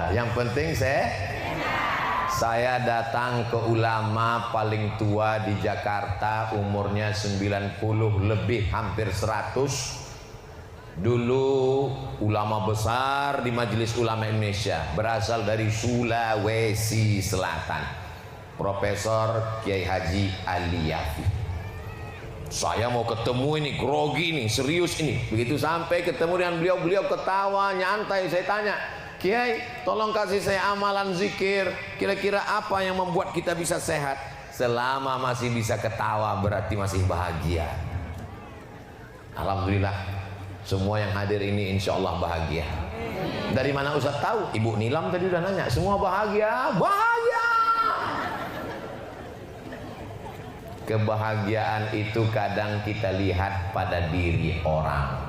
Yang penting saya datang ke ulama paling tua di Jakarta, umurnya 90 lebih, hampir 100. Dulu ulama besar di Majelis Ulama Indonesia, berasal dari Sulawesi Selatan, Profesor Kiai Haji Ali Yafi. Saya mau ketemu ini, grogi ini, serius ini. Begitu sampai ketemu dengan beliau, beliau ketawa nyantai. Saya tanya, Kiai, tolong kasih saya amalan zikir. Kira-kira apa yang membuat kita bisa sehat? Selama masih bisa ketawa berarti masih bahagia. Alhamdulillah, semua yang hadir ini insya Allah bahagia. Dari mana Ustaz tahu? Ibu Nilam tadi udah nanya. Semua bahagia, bahagia. Kebahagiaan itu kadang kita lihat pada diri orang.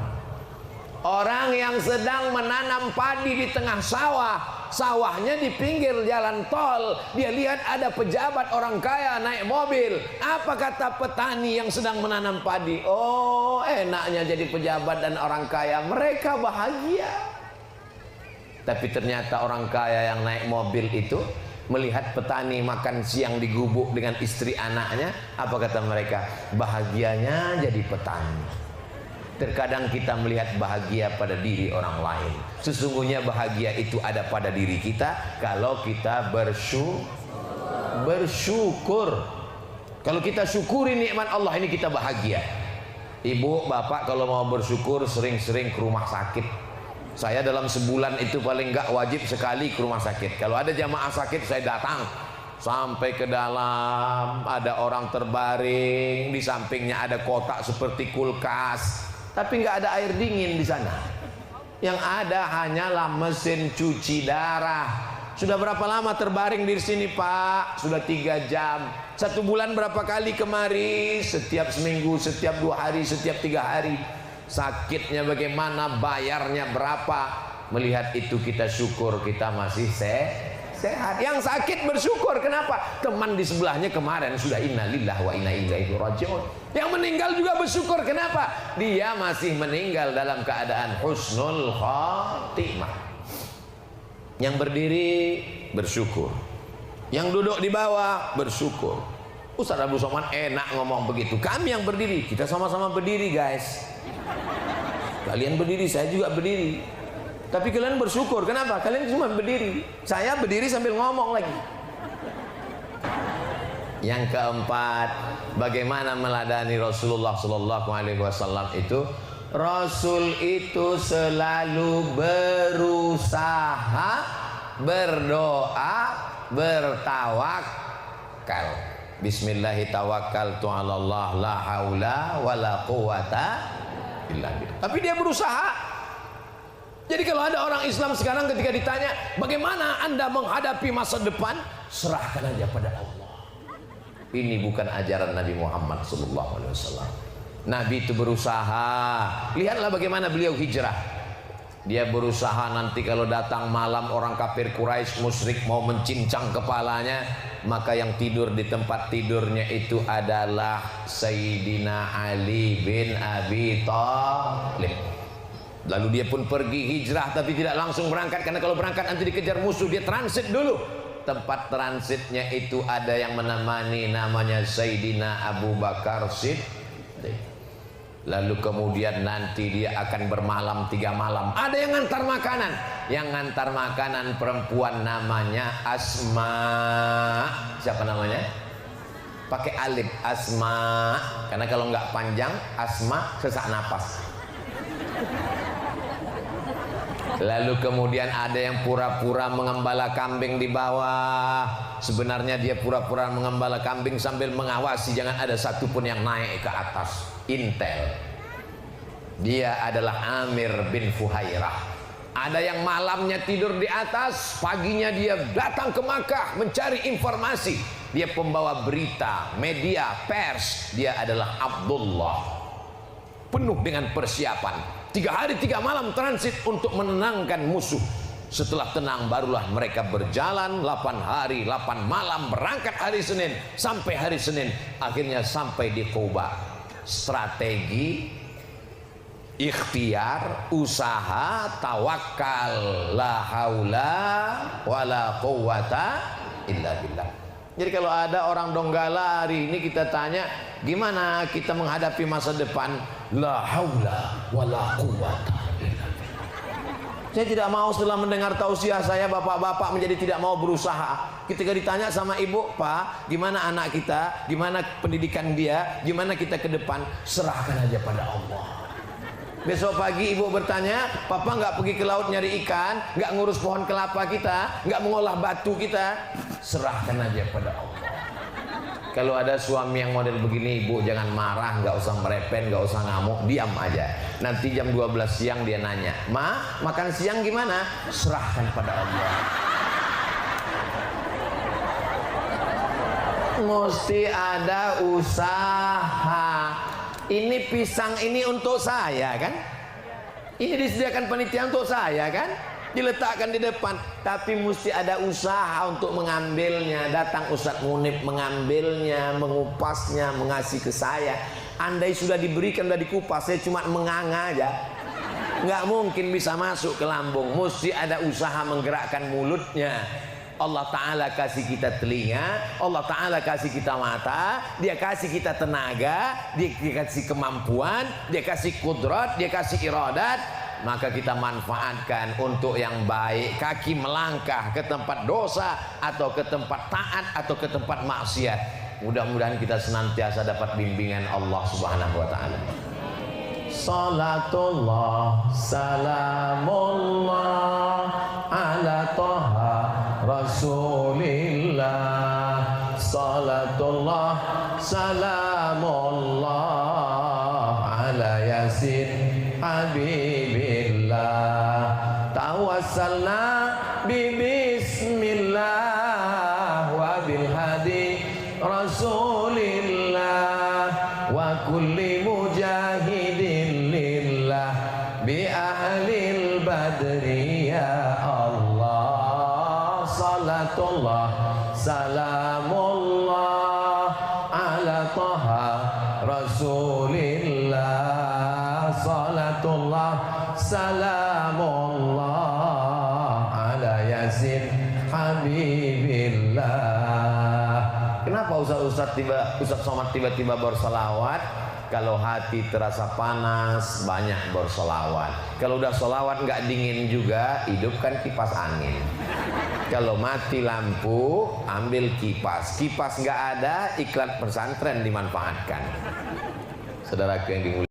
Orang yang sedang menanam padi di tengah sawah, sawahnya di pinggir jalan tol, dia lihat ada pejabat orang kaya naik mobil. Apa kata petani yang sedang menanam padi? Oh, enaknya jadi pejabat dan orang kaya, mereka bahagia. Tapi ternyata orang kaya yang naik mobil itu melihat petani makan siang di gubuk dengan istri anaknya, apa kata mereka? Bahagianya jadi petani. Terkadang kita melihat bahagia pada diri orang lain. Sesungguhnya bahagia itu ada pada diri kita kalau kita bersyukur. Kalau kita syukuri nikmat Allah ini, kita bahagia. Ibu, bapak kalau mau bersyukur sering-sering ke rumah sakit. Saya dalam sebulan itu paling enggak wajib sekali ke rumah sakit. Kalau ada jamaah sakit saya datang. Sampai ke dalam, ada orang terbaring, di sampingnya ada kotak seperti kulkas. Tapi nggak ada air dingin di sana. Yang ada hanyalah mesin cuci darah. Sudah berapa lama terbaring di sini, Pak? Sudah 3 jam. 1 bulan berapa kali kemari? Setiap seminggu, setiap 2 hari, setiap 3 hari. Sakitnya bagaimana? Bayarnya berapa? Melihat itu kita syukur kita masih sehat. Yang sakit bersyukur. Kenapa? Teman di sebelahnya kemarin sudah innalillahi wa inna ilaihi rajiun. Yang meninggal juga bersyukur. Kenapa? Dia masih meninggal dalam keadaan husnul khotimah. Yang berdiri bersyukur, yang duduk di bawah bersyukur. Ustaz Abu Somad enak ngomong begitu. Kami yang berdiri, kita sama-sama berdiri, guys. Kalian berdiri, saya juga berdiri. Tapi kalian bersyukur. Kenapa? Kalian cuma berdiri. Saya berdiri sambil ngomong lagi. Yang keempat, bagaimana meladani Rasulullah Sallallahu Alaihi Wasallam itu? Rasul itu selalu berusaha, berdoa, bertawakal. Bismillahirrahmanirrahim. La haula wala quwata illa billah. Tapi dia berusaha. Jadi kalau ada orang Islam sekarang ketika ditanya bagaimana anda menghadapi masa depan, serahkan aja pada Allah. Ini bukan ajaran Nabi Muhammad SAW. Nabi itu berusaha. Lihatlah bagaimana beliau hijrah. Dia berusaha nanti kalau datang malam orang kafir Quraisy musyrik mau mencincang kepalanya, maka yang tidur di tempat tidurnya itu adalah Sayyidina Ali bin Abi Thalib. Lalu dia pun pergi hijrah, tapi tidak langsung berangkat, karena kalau berangkat nanti dikejar musuh. Dia transit dulu. Tempat transitnya itu ada yang menemani, namanya Sayyidina Abu Bakar Siddiq. Lalu kemudian nanti dia akan bermalam 3 malam. Ada yang ngantar makanan. Yang ngantar makanan perempuan namanya Asma. Siapa namanya? Pakai alif, Asma. Karena kalau nggak panjang, Asma sesak napas. Lalu kemudian ada yang pura-pura mengembala kambing di bawah. Sebenarnya dia pura-pura mengembala kambing sambil mengawasi jangan ada satupun yang naik ke atas. Intel. Dia adalah Amir bin Fuhairah. Ada yang malamnya tidur di atas, paginya dia datang ke Makkah mencari informasi. Dia pembawa berita, media, pers. Dia adalah Abdullah. Penuh dengan persiapan. 3 hari 3 malam transit untuk menenangkan musuh. Setelah tenang barulah mereka berjalan 8 hari 8 malam, berangkat hari Senin sampai hari Senin, akhirnya sampai di Quba. Strategi ikhtiar, usaha, tawakal, la haula wala quwwata illa billah. Jadi kalau ada orang Donggala hari ini kita tanya gimana kita menghadapi masa depan, la haula wala quwwata illa billah. Saya tidak mau setelah mendengar tausiah saya bapak-bapak menjadi tidak mau berusaha. Ketika ditanya sama ibu, Pak, gimana anak kita, gimana pendidikan dia, gimana kita ke depan, serahkan aja pada Allah. Besok pagi ibu bertanya, papa nggak pergi ke laut nyari ikan, nggak ngurus pohon kelapa kita, nggak mengolah batu kita, serahkan aja pada Allah. Kalau ada suami yang model begini, ibu jangan marah, nggak usah merepen, nggak usah ngamuk, diam aja. Nanti jam 12 siang dia nanya, Ma, makan siang gimana? Serahkan pada Allah. Mesti ada usaha. Ini pisang ini untuk saya kan? Ini disediakan panitia untuk saya kan? Diletakkan di depan, tapi mesti ada usaha untuk mengambilnya. Datang Ustadz Munib mengambilnya, mengupasnya, mengasih ke saya. Andai sudah diberikan, sudah dikupas, saya cuma menganga aja, nggak mungkin bisa masuk ke lambung. Mesti ada usaha menggerakkan mulutnya. Allah Ta'ala kasih kita telinga, Allah Ta'ala kasih kita mata, Dia kasih kita tenaga, Dia kasih kemampuan, Dia kasih kudrat, Dia kasih iradat. Maka kita manfaatkan untuk yang baik. Kaki melangkah ke tempat dosa, atau ke tempat taat, atau ke tempat maksiat. Mudah-mudahan kita senantiasa dapat bimbingan Allah Subhanahu wa Ta'ala. Salatullah salamullah ala Toha Rasulillah. Salatullah salamullah ala Yasin Habibillah. Tawassalna bismillah wa bilhadi Rasulillah wa kulli mujahidin lillah bi ahlil badri ya Allah. Salatullah salamullah ala Toha Rasulillah. Salatullah salamullah ala Yasin Habibillah. Kenapa Ustaz Somad tiba-tiba bersolawat? Kalau hati terasa panas, banyak bersolawat. Kalau udah solawat nggak dingin juga, hidupkan kipas angin. Kalau mati lampu, ambil kipas. Kipas nggak ada, iklan pesantren dimanfaatkan. Saudaraku yang dimuliakan.